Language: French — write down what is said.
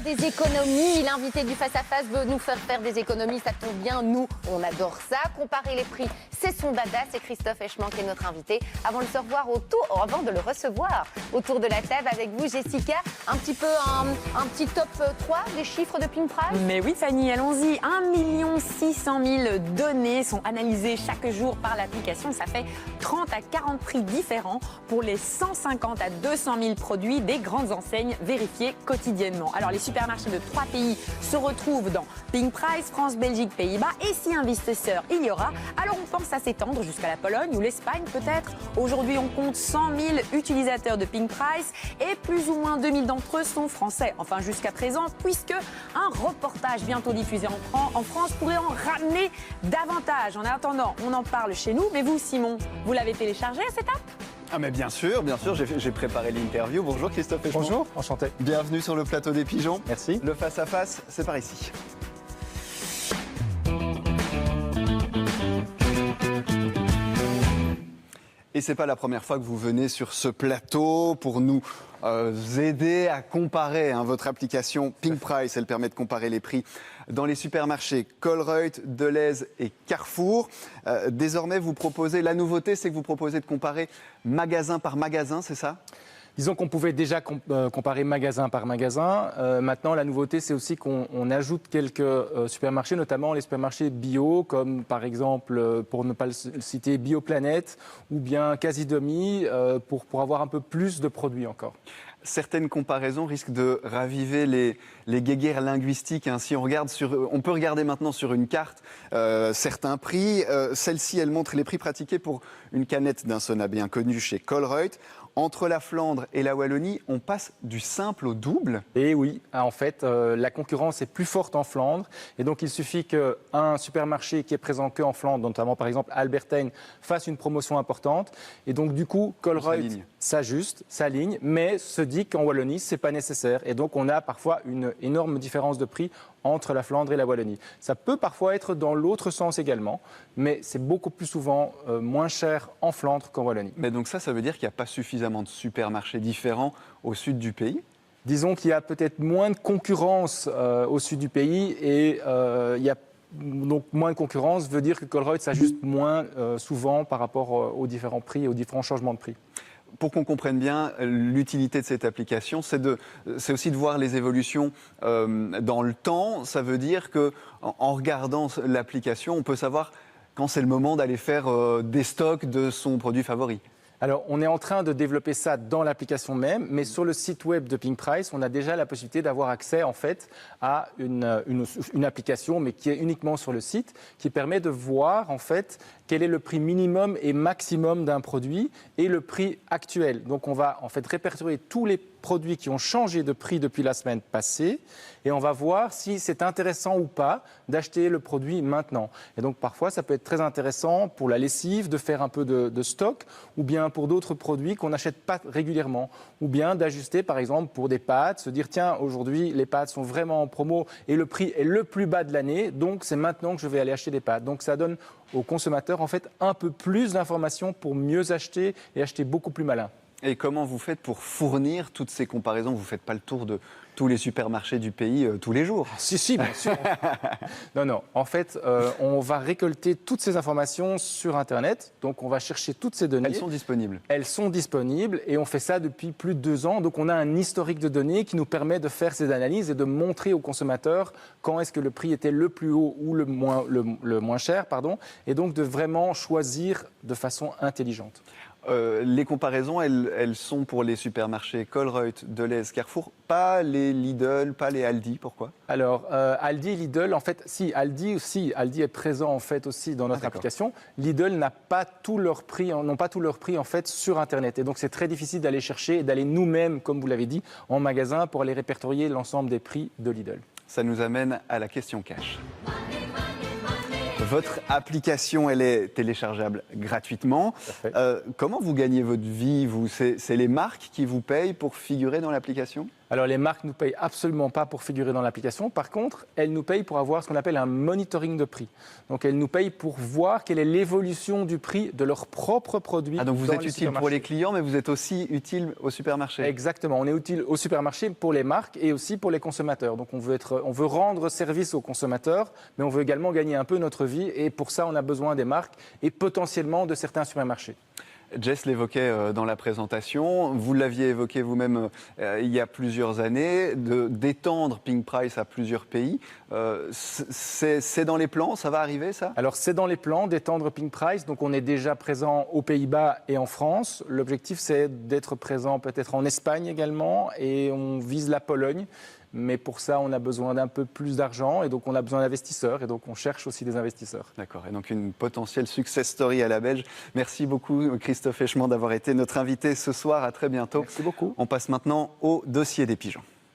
des économies. L'invité du Face à Face veut nous faire des économies. Ça tombe bien, nous, on adore ça. Comparer les prix, c'est son dada. C'est Christophe Eschmann qui est notre invité. Avant de le recevoir autour de la table avec vous, Jessica, un petit top 3 des chiffres de Pink Price. Mais oui, Fanny, allons-y. 1 600 000 données sont analysées chaque jour par l'application. Ça fait 30 à 40 prix différents pour les 150 à 200 000 produits des grandes enseignes vérifiées quotidiennement. Alors, les supermarchés de 3 pays se retrouvent dans Pink Price, France, Belgique, Pays-Bas. Et si investisseurs il y aura, alors on pense à s'étendre jusqu'à la Pologne ou l'Espagne peut-être. Aujourd'hui, on compte 100 000 utilisateurs de Pink Price et plus ou moins 2000 d'entre eux sont français. Enfin, jusqu'à présent, puisque un reportage bientôt diffusé en France pourrait en ramener davantage. En attendant, on en parle chez nous. Mais vous, Simon, vous l'avez téléchargé cette app ? Ah mais bien sûr, j'ai préparé l'interview. Bonjour Christophe Eschmann. Bonjour, enchanté. Bienvenue sur le plateau des pigeons. Merci. Le face à face, c'est par ici. Et c'est pas la première fois que vous venez sur ce plateau pour nous aider à comparer votre application Pink Price. Elle permet de comparer les prix dans les supermarchés Colruyt, Delhaize et Carrefour. Désormais, vous proposez, la nouveauté, c'est que vous proposez de comparer magasin par magasin, c'est ça ? Disons qu'on pouvait déjà comparer magasin par magasin. Maintenant, la nouveauté, c'est aussi qu'on ajoute quelques supermarchés, notamment les supermarchés bio, comme par exemple, pour ne pas le citer, Bioplanète ou bien Casidomi, pour avoir un peu plus de produits encore. Certaines comparaisons risquent de raviver les guéguerres linguistiques. Si on peut regarder maintenant sur une carte certains prix. Celle-ci, elle montre les prix pratiqués pour une canette d'un sauna bien connu chez Colruyt. Entre la Flandre et la Wallonie, on passe du simple au double. Et oui, en fait, la concurrence est plus forte en Flandre. Et donc, il suffit qu'un supermarché qui est présent qu'en Flandre, notamment par exemple Albert-Heijn, fasse une promotion importante. Et donc, du coup, Colruyt s'ajuste, s'aligne, mais se dit qu'en Wallonie, ce n'est pas nécessaire. Et donc, on a parfois une énorme différence de prix entre la Flandre et la Wallonie. Ça peut parfois être dans l'autre sens également, mais c'est beaucoup plus souvent moins cher en Flandre qu'en Wallonie. Mais donc ça veut dire qu'il n'y a pas suffisamment de supermarchés différents au sud du pays ? Disons qu'il y a peut-être moins de concurrence au sud du pays et il y a donc moins de concurrence veut dire que Colruyt s'ajuste moins souvent par rapport aux différents prix et aux différents changements de prix. Pour qu'on comprenne bien l'utilité de cette application, c'est aussi de voir les évolutions dans le temps. Ça veut dire qu'en regardant l'application, on peut savoir quand c'est le moment d'aller faire des stocks de son produit favori. Alors, on est en train de développer ça dans l'application même, mais sur le site web de Pink Price, on a déjà la possibilité d'avoir accès en fait à une application, mais qui est uniquement sur le site, qui permet de voir en fait quel est le prix minimum et maximum d'un produit et le prix actuel. Donc, on va en fait répertorier tous les produits qui ont changé de prix depuis la semaine passée et on va voir si c'est intéressant ou pas d'acheter le produit maintenant. Et donc parfois ça peut être très intéressant pour la lessive de faire un peu de stock ou bien pour d'autres produits qu'on n'achète pas régulièrement ou bien d'ajuster par exemple pour des pâtes, se dire tiens aujourd'hui les pâtes sont vraiment en promo et le prix est le plus bas de l'année donc c'est maintenant que je vais aller acheter des pâtes. Donc ça donne aux consommateurs en fait un peu plus d'informations pour mieux acheter et acheter beaucoup plus malin. Et comment vous faites pour fournir toutes ces comparaisons ? Vous ne faites pas le tour de tous les supermarchés du pays tous les jours ? Si, bien sûr. Non. En fait, on va récolter toutes ces informations sur Internet. Donc, on va chercher toutes ces données. Elles sont disponibles ? Elles sont disponibles et on fait ça depuis plus de 2 ans. Donc, on a un historique de données qui nous permet de faire ces analyses et de montrer aux consommateurs quand est-ce que le prix était le plus haut ou le moins cher. Et donc, de vraiment choisir de façon intelligente. Les comparaisons, elles sont pour les supermarchés Colruyt, Delhaize, Carrefour, pas les Lidl, pas les Aldi. Pourquoi ? Alors, Aldi et Lidl, en fait, Aldi est présent en fait aussi dans notre application. Lidl n'ont pas tous leurs prix en fait sur Internet. Et donc, c'est très difficile d'aller chercher et d'aller nous-mêmes, comme vous l'avez dit, en magasin pour aller répertorier l'ensemble des prix de Lidl. Ça nous amène à la question cash. Votre application, elle est téléchargeable gratuitement. Comment vous gagnez votre vie, vous ? C'est les marques qui vous payent pour figurer dans l'application ? Alors les marques ne nous payent absolument pas pour figurer dans l'application. Par contre, elles nous payent pour avoir ce qu'on appelle un monitoring de prix. Donc elles nous payent pour voir quelle est l'évolution du prix de leurs propres produits. Ah, donc vous dans êtes les utile pour les clients, mais vous êtes aussi utile au supermarché. Exactement, on est utile au supermarché pour les marques et aussi pour les consommateurs. Donc on veut rendre service aux consommateurs, mais on veut également gagner un peu notre vie et pour ça on a besoin des marques et potentiellement de certains supermarchés. Jess l'évoquait dans la présentation, vous l'aviez évoqué vous-même il y a plusieurs années, d'étendre Pink Price à plusieurs pays. C'est dans les plans, ça va arriver ça? Alors c'est dans les plans d'étendre Pink Price, donc on est déjà présent aux Pays-Bas et en France. L'objectif c'est d'être présent peut-être en Espagne également et on vise la Pologne. Mais pour ça, on a besoin d'un peu plus d'argent et donc on a besoin d'investisseurs et donc on cherche aussi des investisseurs. D'accord, et donc une potentielle success story à la belge. Merci beaucoup Christophe Eschmann d'avoir été notre invité ce soir, à très bientôt. Merci beaucoup. On passe maintenant au dossier des pigeons.